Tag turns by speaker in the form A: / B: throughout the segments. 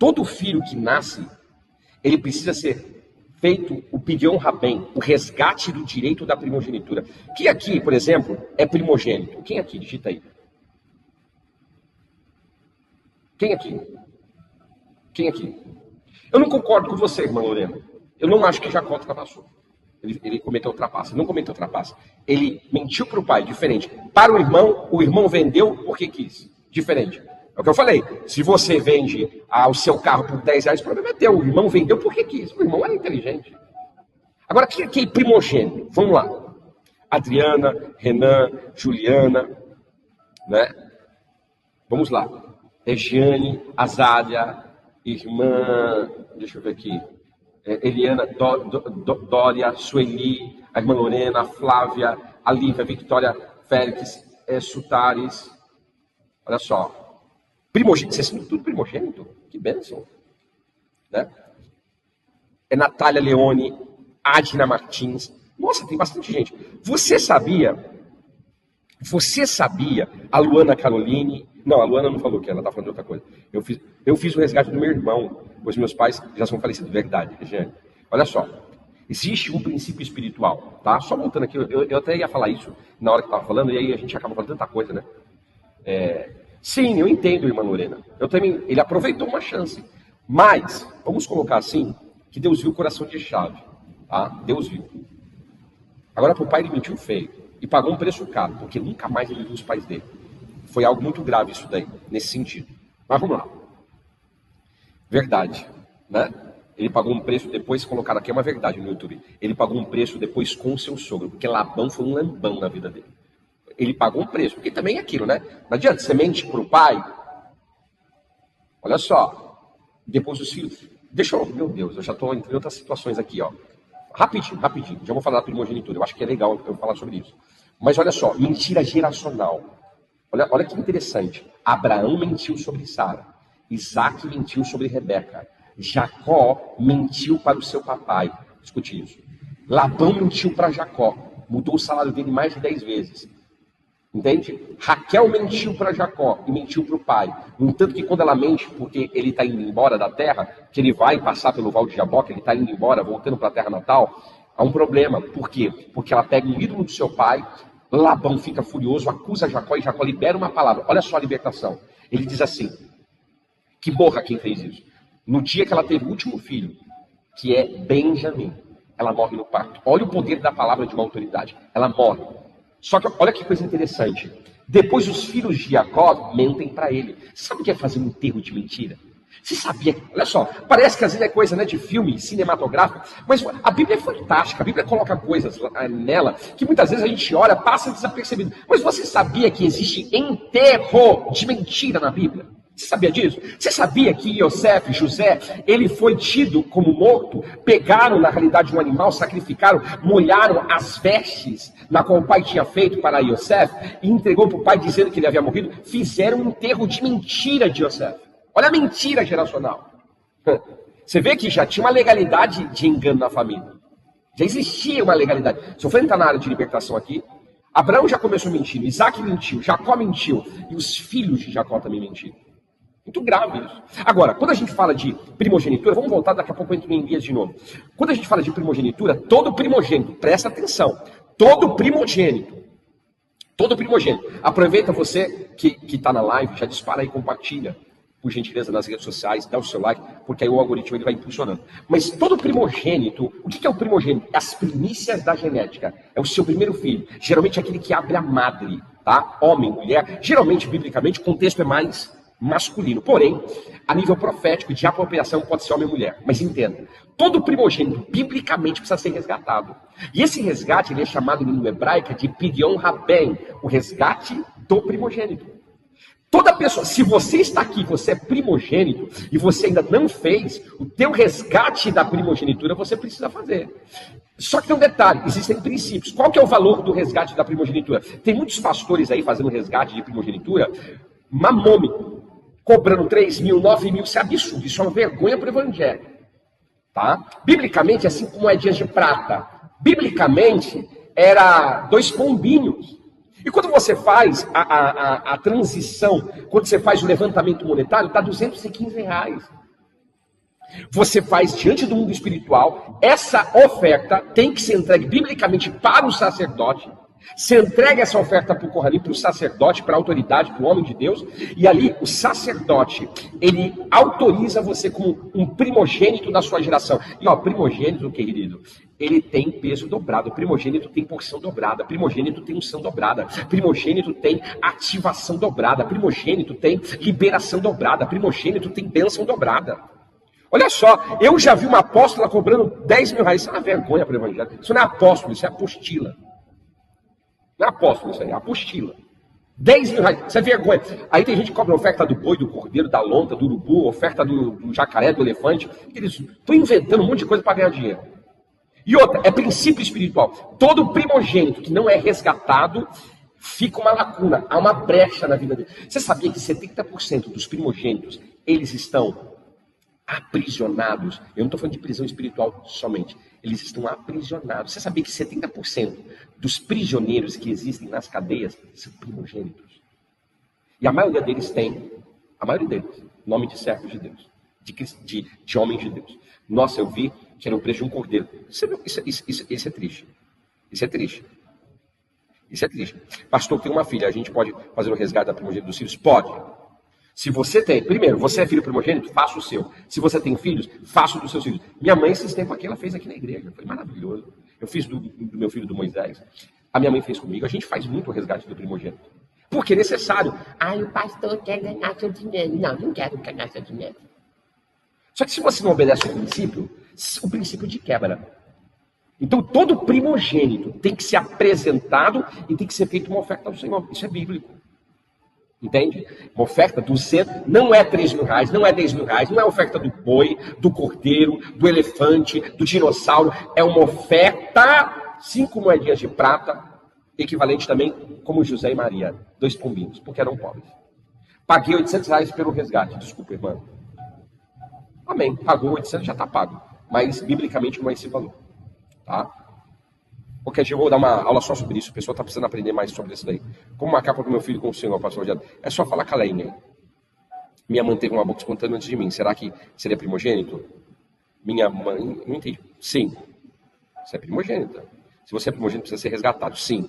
A: Todo filho que nasce, ele precisa ser feito o pidyon rabem, o resgate do direito da primogenitura. Quem aqui, por exemplo, é primogênito? Quem aqui? Digita aí. Quem aqui? Quem aqui? Eu não concordo com você, irmã Lorena. Eu não acho que Jacó ultrapassou. Ele cometeu trapaça. Não cometeu trapaça. Ele mentiu para o pai, diferente. Para o irmão vendeu porque quis. Diferente. É o que eu falei. Se você vende o seu carro por 10 reais, o problema é teu. O irmão vendeu porque quis. O irmão era inteligente. Agora, quem aqui é primogênito? Vamos lá. Adriana, Renan, Juliana, né? Vamos lá. Regiane, Azália, irmã, deixa eu ver aqui. Eliana, Dória, Sueli, a irmã Lorena, Flávia, a Lívia, Victória, Félix, Sutares. Olha só. Primogênito, vocês são tudo primogênito? Que bênção. Né? Natália Leone, Adna Martins. Nossa, tem bastante gente. Você sabia, a Luana Caroline... Não, a Luana não falou que ela está falando de outra coisa. Eu fiz o resgate do meu irmão, pois meus pais já são falecidos. Verdade, Regiane. Olha só, existe um princípio espiritual, tá? Só voltando aqui, eu até ia falar isso na hora que estava falando, e aí a gente acaba falando tanta coisa, né? Sim, eu entendo, irmã Lorena. Eu também, ele aproveitou uma chance. Mas, vamos colocar assim, que Deus viu o coração de chave, tá? Deus viu. Agora, para o pai, ele mentiu feio e pagou um preço caro, porque nunca mais ele viu os pais dele. Foi algo muito grave isso daí, nesse sentido. Mas vamos lá. Verdade, né? Ele pagou um preço depois, colocaram aqui, é uma verdade no YouTube. Ele pagou um preço depois com o seu sogro, porque Labão foi um lambão na vida dele. Ele pagou um preço, porque também é aquilo, né? Não adianta, você mente para o pai. Olha só. Depois os filhos... Meu Deus, eu já estou entrando em outras situações aqui, ó. Rapidinho. Já vou falar da primogenitura. Eu acho que é legal eu falar sobre isso. Mas olha só, mentira geracional. Olha que interessante. Abraão mentiu sobre Sara. Isaac mentiu sobre Rebeca. Jacó mentiu para o seu papai. Escute isso. Labão mentiu para Jacó. Mudou o salário dele mais de 10 vezes. Entende? Raquel mentiu para Jacó e mentiu para o pai. No entanto que quando ela mente, porque ele está indo embora da terra, que ele vai passar pelo Val de Jaboque, ele está indo embora, voltando para a terra natal, há um problema. Por quê? Porque ela pega um ídolo do seu pai. Labão fica furioso, acusa Jacó e Jacó libera uma palavra. Olha só a libertação. Ele diz assim, que morra quem fez isso. No dia que ela teve o último filho, que é Benjamim, ela morre no parto. Olha o poder da palavra de uma autoridade. Ela morre. Só que olha que coisa interessante. Depois os filhos de Jacó mentem para ele. Sabe o que é fazer um enterro de mentira? Você sabia? Olha só, parece que às vezes é coisa, né, de filme cinematográfico, mas a Bíblia é fantástica. A Bíblia coloca coisas nela que muitas vezes a gente olha, passa desapercebido. Mas você sabia que existe enterro de mentira na Bíblia? Você sabia disso? Você sabia que José, ele foi tido como morto? Pegaram, na realidade, um animal, sacrificaram, molharam as vestes na qual o pai tinha feito para Yosef e entregou para o pai dizendo que ele havia morrido. Fizeram um enterro de mentira de Yosef. Olha a mentira geracional. Você vê que já tinha uma legalidade de engano na família. Já existia uma legalidade. Se eu for entrar na área de libertação aqui, Abraão já começou mentindo, Isaac mentiu, Jacó mentiu, e os filhos de Jacó também mentiram. Muito grave isso. Agora, quando a gente fala de primogenitura, vamos voltar, daqui a pouco eu entro em Elias de novo. Quando a gente fala de primogenitura, todo primogênito, presta atenção, todo primogênito, aproveita você que está na live, já dispara aí, compartilha, por gentileza, nas redes sociais, dá o seu like, porque aí o algoritmo ele vai impulsionando. Mas todo primogênito, o que é o primogênito? As primícias da genética. É o seu primeiro filho. Geralmente é aquele que abre a madre, tá? Homem, mulher. Geralmente, biblicamente, o contexto é mais masculino. Porém, a nível profético, de apropriação, pode ser homem ou mulher. Mas entenda, todo primogênito, biblicamente, precisa ser resgatado. E esse resgate, ele é chamado em língua hebraica de pidyon rabem, o resgate do primogênito. Toda pessoa, se você está aqui, você é primogênito, e você ainda não fez, o teu resgate da primogenitura você precisa fazer. Só que tem um detalhe, existem princípios. Qual que é o valor do resgate da primogenitura? Tem muitos pastores aí fazendo resgate de primogenitura, mamômico, cobrando 3 mil, 9 mil, isso é absurdo, isso é uma vergonha para o evangelho. Tá? Biblicamente, assim como moedinhas de prata, biblicamente, era 2 pombinhos. E quando você faz a transição, quando você faz o levantamento monetário, está R$215. Você faz diante do mundo espiritual, essa oferta tem que ser entregue biblicamente para o sacerdote. Você entrega essa oferta para o Kohanim, para o sacerdote, para a autoridade, para o homem de Deus, e ali o sacerdote, ele autoriza você como um primogênito da sua geração. E ó, primogênito, querido, ele tem peso dobrado, primogênito tem porção dobrada, primogênito tem unção dobrada, primogênito tem ativação dobrada, primogênito tem liberação dobrada, primogênito tem bênção dobrada. Olha só, eu já vi uma apóstola cobrando 10 mil reais, isso é uma vergonha para o evangelho, isso não é apóstolo, isso é apostila. Não é apóstolo isso aí, é apostila. 10 mil reais, isso é vergonha. Aí tem gente que cobra oferta do boi, do cordeiro, da lontra, do urubu, oferta do jacaré, do elefante. Eles estão inventando um monte de coisa para ganhar dinheiro. E outra, é princípio espiritual. Todo primogênito que não é resgatado, fica uma lacuna, há uma brecha na vida dele. Você sabia que 70% dos primogênitos, eles estão aprisionados? Eu não estou falando de prisão espiritual somente. Eles estão aprisionados. Você sabia que 70% dos prisioneiros que existem nas cadeias são primogênitos? E a maioria deles tem, nome de servos de Deus, de homens de Deus. Nossa, eu vi que era o preço de um cordeiro. Isso é triste. Isso é triste. Isso é triste. Pastor, tem uma filha, a gente pode fazer o resgate da primogênita dos filhos? Pode. Se você tem, primeiro, você é filho primogênito, faça o seu. Se você tem filhos, faça o dos seus filhos. Minha mãe, esses tempos aqui, ela fez aqui na igreja. Foi maravilhoso. Eu fiz do meu filho do Moisés. A minha mãe fez comigo. A gente faz muito o resgate do primogênito. Porque é necessário.
B: O pastor quer ganhar seu dinheiro. Não quero ganhar seu dinheiro.
A: Só que se você não obedece o princípio de quebra. Então, todo primogênito tem que ser apresentado e tem que ser feita uma oferta ao Senhor. Isso é bíblico. Entende? Uma oferta do centro não é 3 mil reais, não é 10 mil reais, não é oferta do boi, do cordeiro, do elefante, do dinossauro. É uma oferta, 5 moedinhas de prata, equivalente também como José e Maria, 2 pombinhos, porque eram pobres. Paguei 800 reais pelo resgate, desculpa, irmã. Amém, pagou 800, já está pago. Mas, biblicamente, não é esse valor. Tá? Porque eu vou dar uma aula só sobre isso. A pessoa está precisando aprender mais sobre isso daí. Como marcar para o meu filho com o Senhor, pastor Rogério? É só falar com a lenha. Minha mãe teve uma boca espontânea antes de mim. Será que seria primogênito? Minha mãe, não entendi. Sim. Você é primogênita. Se você é primogênito, precisa ser resgatado. Sim.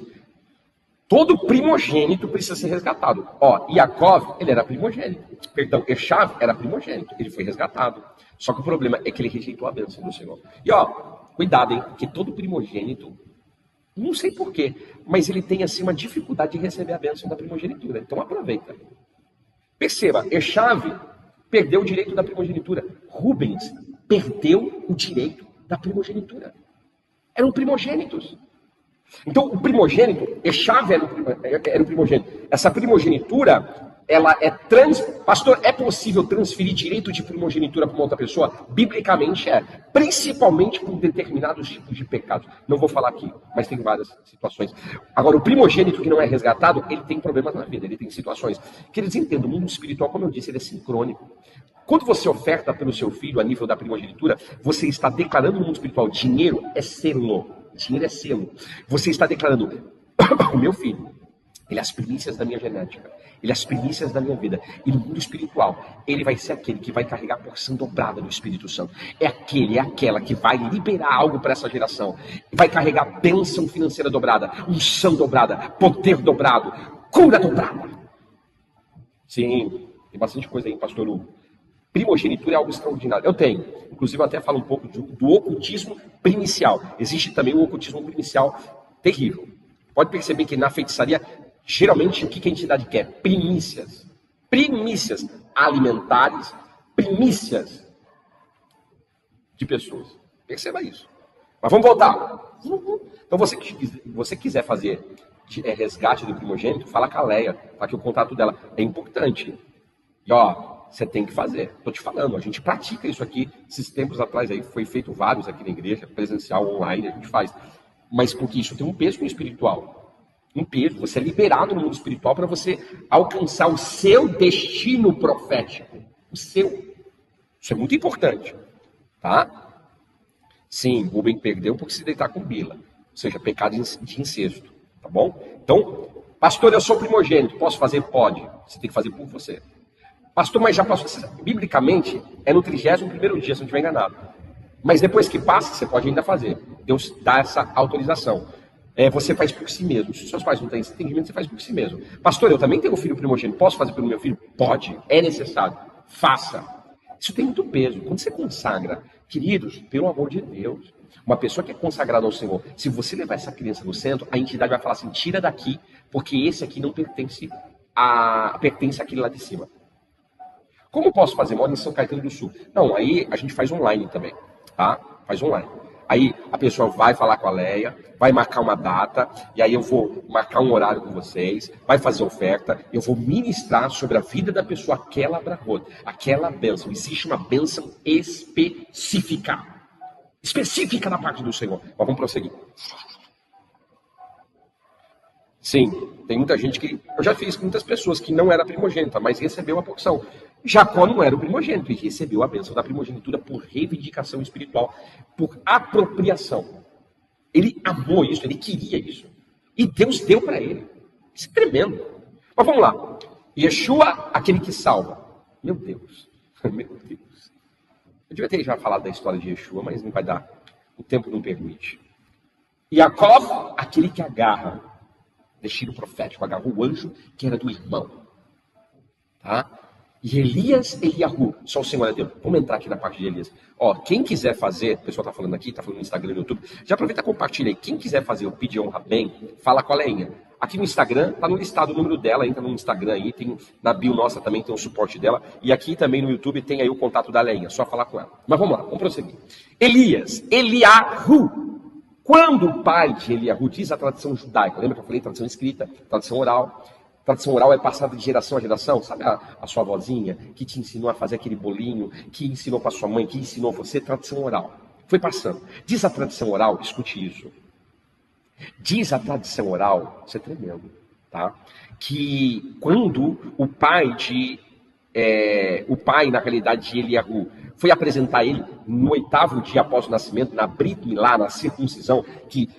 A: Todo primogênito precisa ser resgatado. Ó, Yaakov, ele era primogênito. Perdão, Esav era primogênito. Ele foi resgatado. Só que o problema é que ele rejeitou a bênção do Senhor. E ó, cuidado, hein? Porque todo primogênito, não sei porquê, mas ele tem assim uma dificuldade de receber a bênção da primogenitura. Então aproveita. Perceba, Esav perdeu o direito da primogenitura. Rubens perdeu o direito da primogenitura. Eram primogênitos. Então o primogênito, Esav era o primogênito. Essa primogenitura, ela é Pastor, é possível transferir direito de primogenitura para uma outra pessoa? Biblicamente é. Principalmente por determinados tipos de pecados. Não vou falar aqui, mas tem várias situações. Agora, o primogênito que não é resgatado, ele tem problemas na vida, ele tem situações. Que eles entendam, o mundo espiritual, como eu disse, ele é sincrônico. Quando você oferta pelo seu filho a nível da primogenitura, você está declarando no mundo espiritual, dinheiro é selo. Dinheiro é selo. Você está declarando, o meu filho, ele é as primícias da minha genética. Ele é as primícias da minha vida. E no mundo espiritual, ele vai ser aquele que vai carregar a porção dobrada do Espírito Santo. É aquela que vai liberar algo para essa geração. Vai carregar bênção financeira dobrada, unção dobrada, poder dobrado, cura dobrada. Sim, tem bastante coisa aí, pastor Hugo. Primogenitura é algo extraordinário. Eu tenho. Inclusive, eu até falo um pouco do ocultismo primicial. Existe também o ocultismo primicial terrível. Pode perceber que na feitiçaria, geralmente, o que a entidade quer? Primícias. Primícias alimentares, primícias de pessoas. Perceba isso. Mas vamos voltar. Então, você quiser fazer resgate do primogênito, fala com a Leia, fala que o contato dela é importante. E ó, você tem que fazer. Estou te falando, a gente pratica isso aqui. Esses tempos atrás aí foi feito vários aqui na igreja, presencial, online, a gente faz. Mas porque isso tem um peso no espiritual. Um peso. Você é liberado no mundo espiritual para você alcançar o seu destino profético. O seu. Isso é muito importante. Tá? Sim, Rubem perdeu porque se deitar com Bila. Ou seja, pecado de incesto. Tá bom? Então, pastor, eu sou primogênito. Posso fazer? Pode. Você tem que fazer por você. Pastor, mas já passou. Biblicamente, é no 31º dia, se não estiver enganado. Mas depois que passa, você pode ainda fazer. Deus dá essa autorização. Você faz por si mesmo. Se os seus pais não têm esse entendimento, você faz por si mesmo. Pastor, eu também tenho um filho primogênito. Posso fazer pelo meu filho? Pode. É necessário. Faça. Isso tem muito peso. Quando você consagra, queridos, pelo amor de Deus, uma pessoa que é consagrada ao Senhor, se você levar essa criança no centro, a entidade vai falar assim, tira daqui, porque esse aqui não pertence àquele lá de cima. Como posso fazer? Moro em São Caetano do Sul. Não, aí a gente faz online também, tá? Faz online. Aí a pessoa vai falar com a Leia, vai marcar uma data, e aí eu vou marcar um horário com vocês, vai fazer oferta, eu vou ministrar sobre a vida da pessoa aquela brahota, aquela bênção. Existe uma bênção específica da parte do Senhor. Mas vamos prosseguir. Sim, tem muita gente que... Eu já fiz com muitas pessoas que não era primogênita, mas recebeu a porção. Jacó não era o primogênito e recebeu a bênção da primogenitura por reivindicação espiritual, por apropriação. Ele amou isso, ele queria isso. E Deus deu para ele. Isso é tremendo. Mas vamos lá. Yeshua, aquele que salva. Meu Deus. Meu Deus. Eu devia ter já falado da história de Yeshua, mas não vai dar. O tempo não permite. Jacó, aquele que agarra. Destino profético, agarrou o anjo que era do irmão. Tá? E Eliahu, só o Senhor é Deus. Vamos entrar aqui na parte de Elias. Ó, quem quiser fazer, o pessoal está falando aqui, está falando no Instagram e no YouTube, já aproveita e compartilha aí. Quem quiser fazer o Pedir Honra Bem, fala com a Leinha. Aqui no Instagram, está no listado o número dela, entra no Instagram aí, tem, na bio nossa também tem o suporte dela. E aqui também no YouTube tem aí o contato da Leinha, só falar com ela. Mas vamos lá, vamos prosseguir. Eliahu. Quando o pai de Eliahu, diz a tradição judaica, lembra que eu falei tradição escrita, tradição oral? Tradição oral é passada de geração a geração. Sabe a sua avózinha que te ensinou a fazer aquele bolinho, que ensinou para sua mãe, que ensinou você? Tradição oral. Foi passando. Diz a tradição oral, escute isso. Diz a tradição oral, isso é tremendo, tá? Que quando o pai, na realidade de Eliahu, foi apresentar ele no 8º dia após o nascimento, na Brit Milá, na circuncisão, que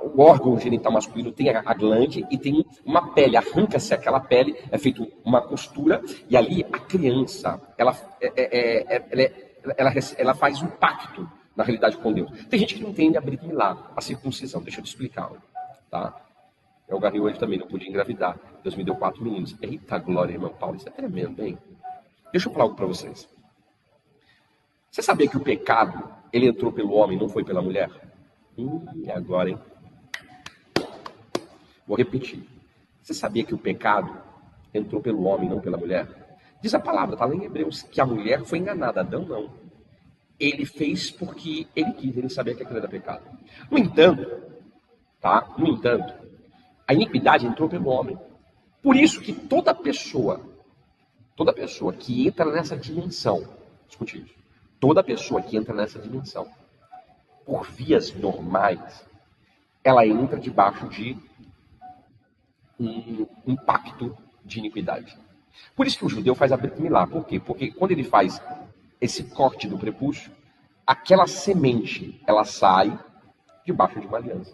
A: o órgão genital masculino tem a glande e tem uma pele, arranca-se aquela pele, é feita uma costura, e ali a criança, ela faz um pacto, na realidade, com Deus. Tem gente que não entende a Brit Milá, a circuncisão, deixa eu te explicar, tá? Eu garrei hoje também, não pude engravidar. Deus me deu 4 meninos. Eita glória, irmão Paulo, isso é tremendo, hein? Deixa eu falar algo para vocês. Você sabia que o pecado, ele entrou pelo homem, não foi pela mulher? E agora, hein? Vou repetir. Você sabia que o pecado entrou pelo homem, não pela mulher? Diz a palavra, está lá em Hebreus, que a mulher foi enganada, Adão não. Ele fez porque ele quis, ele sabia que aquilo era pecado. No entanto, a iniquidade entrou pelo homem. Por isso que toda pessoa que entra nessa dimensão, escute isso, toda pessoa que entra nessa dimensão, por vias normais, ela entra debaixo de um pacto de iniquidade. Por isso que o judeu faz a Brit Milá. Por quê? Porque quando ele faz esse corte do prepúcio, aquela semente, ela sai debaixo de uma aliança.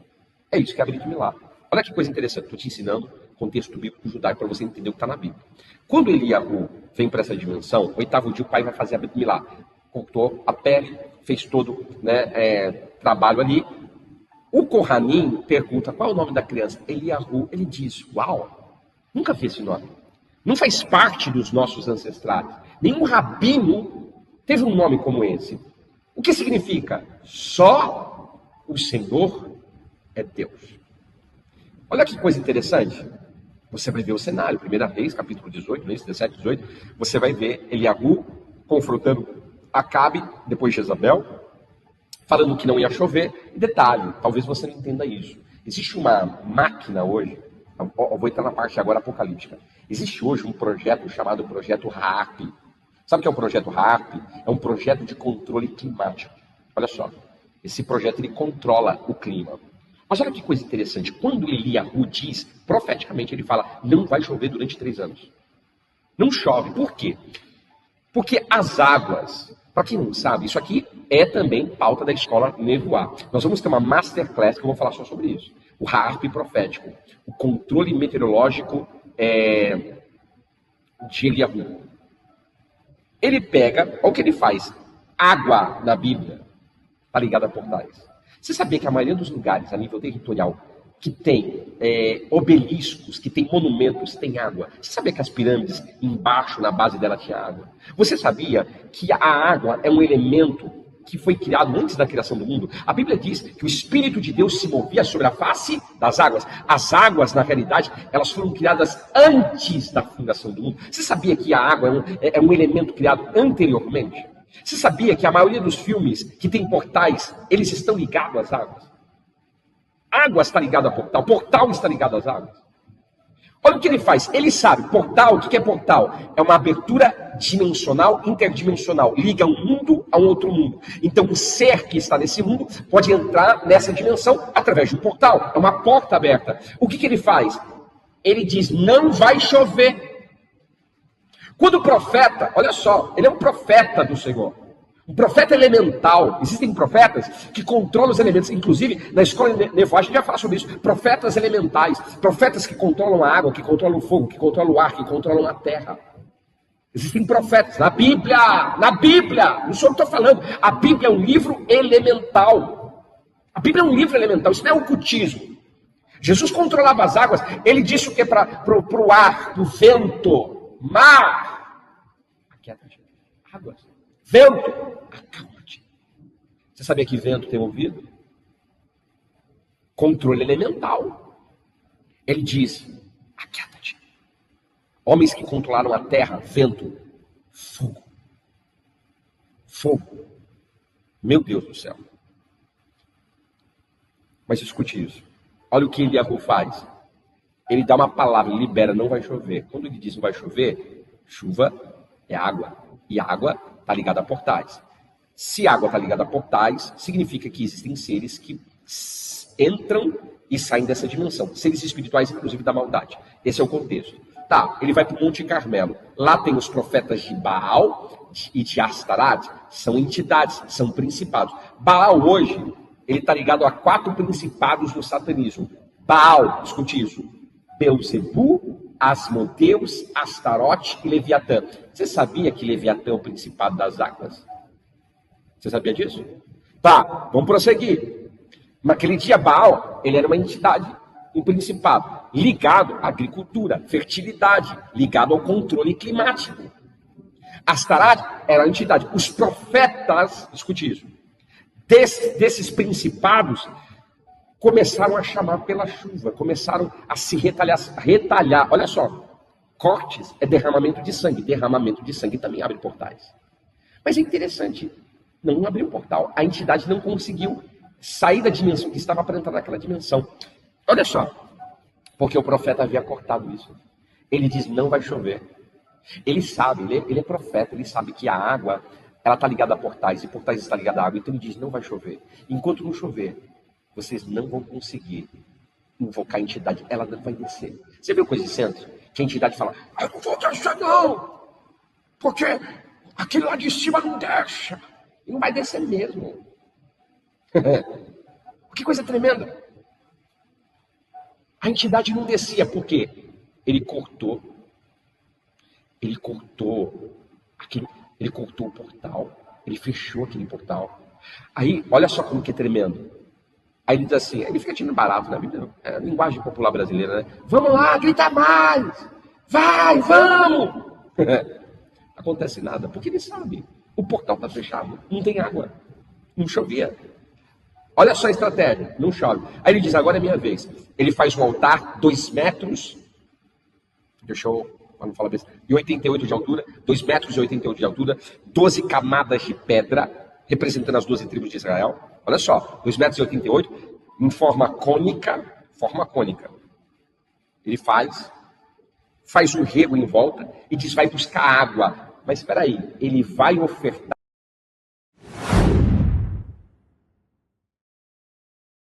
A: É isso que é a Brit Milá. Olha que coisa interessante, estou te ensinando contexto bíblico judaico para você entender o que está na Bíblia. Quando Eliahu vem para essa dimensão, 8º dia o pai vai fazer a Brit Milá. Cortou a pele, fez todo trabalho ali. O Kohanim pergunta qual é o nome da criança. Eliahu, ele diz, uau, nunca vi esse nome. Não faz parte dos nossos ancestrais. Nenhum rabino teve um nome como esse. O que significa? Só o Senhor é Deus. Olha que coisa interessante. Você vai ver o cenário. 1 Reis, capítulo 18, 17, 18. Você vai ver Eliahu confrontando Acabe, depois Jezabel, falando que não ia chover. E detalhe, talvez você não entenda isso. Existe uma máquina hoje, eu vou entrar na parte agora apocalíptica. Existe hoje um projeto chamado Projeto HAARP. Sabe o que é o Projeto HAARP? É um projeto de controle climático. Olha só, esse projeto ele controla o clima. Mas olha que coisa interessante, quando Eliahu diz, profeticamente ele fala, não vai chover durante 3 anos. Não chove, por quê? Porque as águas, para quem não sabe, isso aqui é também pauta da escola Nevoar. Nós vamos ter uma masterclass que eu vou falar só sobre isso. O HAARP profético, o controle meteorológico de Eliahu. Ele pega, olha o que ele faz. Água na Bíblia está ligada a portais. Você sabia que a maioria dos lugares, a nível territorial, que tem obeliscos, que tem monumentos, tem água? Você sabia que as pirâmides, embaixo, na base dela, tinha água? Você sabia que a água é um elemento que foi criado antes da criação do mundo? A Bíblia diz que o Espírito de Deus se movia sobre a face das águas. As águas, na realidade, elas foram criadas antes da fundação do mundo. Você sabia que a água é um elemento criado anteriormente? Você sabia que a maioria dos filmes que tem portais, eles estão ligados às águas? Água está ligada a portal, portal está ligado às águas. Olha o que ele faz, ele sabe, portal, o que é portal? É uma abertura dimensional, interdimensional, liga um mundo a um outro mundo. Então o ser que está nesse mundo pode entrar nessa dimensão através de um portal, é uma porta aberta. O que ele faz? Ele diz, não vai chover. Quando o profeta, olha só, ele é um profeta do Senhor. Um profeta elemental. Existem profetas que controlam os elementos. Inclusive, na escola Nevoa, a gente já fala sobre isso. Profetas elementais. Profetas que controlam a água, que controlam o fogo, que controlam o ar, que controlam a terra. Existem profetas. Na Bíblia, não sou o que estou falando. A Bíblia é um livro elemental. A Bíblia é um livro elemental. Isso não é ocultismo. Jesus controlava as águas. Ele disse o que para o ar, para o vento, mar. Aquieta-te. Águas. Vento, acalma-te. Você sabia que vento tem ouvido? Controle elemental. Ele diz, aquieta-te. Homens que controlaram a terra, vento, fogo. Fogo. Meu Deus do céu. Mas escute isso. Olha o que Eliahu faz. Ele dá uma palavra, ele libera, não vai chover. Quando ele diz não vai chover, chuva é água. E água está ligada a portais. Se água está ligada a portais, significa que existem seres que entram e saem dessa dimensão. Seres espirituais, inclusive, da maldade. Esse é o contexto. Tá, ele vai para o Monte Carmelo. Lá tem os profetas de Baal e de Astarat. São entidades, são principados. Baal hoje, ele está ligado a 4 principados do satanismo. Baal, escute isso. Belzebu, Asmodeus, Astarote e Leviatã. Você sabia que Leviatã é o principado das águas? Você sabia disso? Tá, vamos prosseguir. Naquele dia, Baal, ele era uma entidade, um principado, ligado à agricultura, fertilidade, ligado ao controle climático. Astarote era a entidade. Os profetas, escute isso, desses principados, começaram a chamar pela chuva, começaram a se retalhar. Olha só, cortes é derramamento de sangue também abre portais. Mas é interessante, não abriu portal, a entidade não conseguiu sair da dimensão que estava para entrar naquela dimensão. Olha só, porque o profeta havia cortado isso. Ele diz, não vai chover. Ele sabe, ele é profeta, ele sabe que a água, ela está ligada a portais, e portais está ligada à água, então ele diz, não vai chover. Enquanto não chover, vocês não vão conseguir invocar a entidade, ela não vai descer. Você viu coisa de centro? Que a entidade fala, eu não vou descer não, porque aquele lá de cima não deixa. E não vai descer mesmo. Que coisa tremenda. A entidade não descia, por quê? Ele cortou o portal, ele fechou aquele portal. Aí, olha só como que é tremendo. Aí ele diz assim, ele fica tirando barato na Bíblia, é a linguagem popular brasileira, né? Vamos lá, grita mais! Vai, vamos! Acontece nada, porque ele sabe. O portal está fechado, não tem água, não chovia. Olha só a estratégia, não chove. Aí ele diz, agora é minha vez. Ele faz um altar, 2 metros, não falar bem, e 88 de altura, 2 metros e 88 de altura, 12 camadas de pedra, representando as 12 tribos de Israel. Olha só, 2 metros e 88, em forma cônica. Ele faz um rego em volta e diz, vai buscar água. Mas espera aí, ele vai ofertar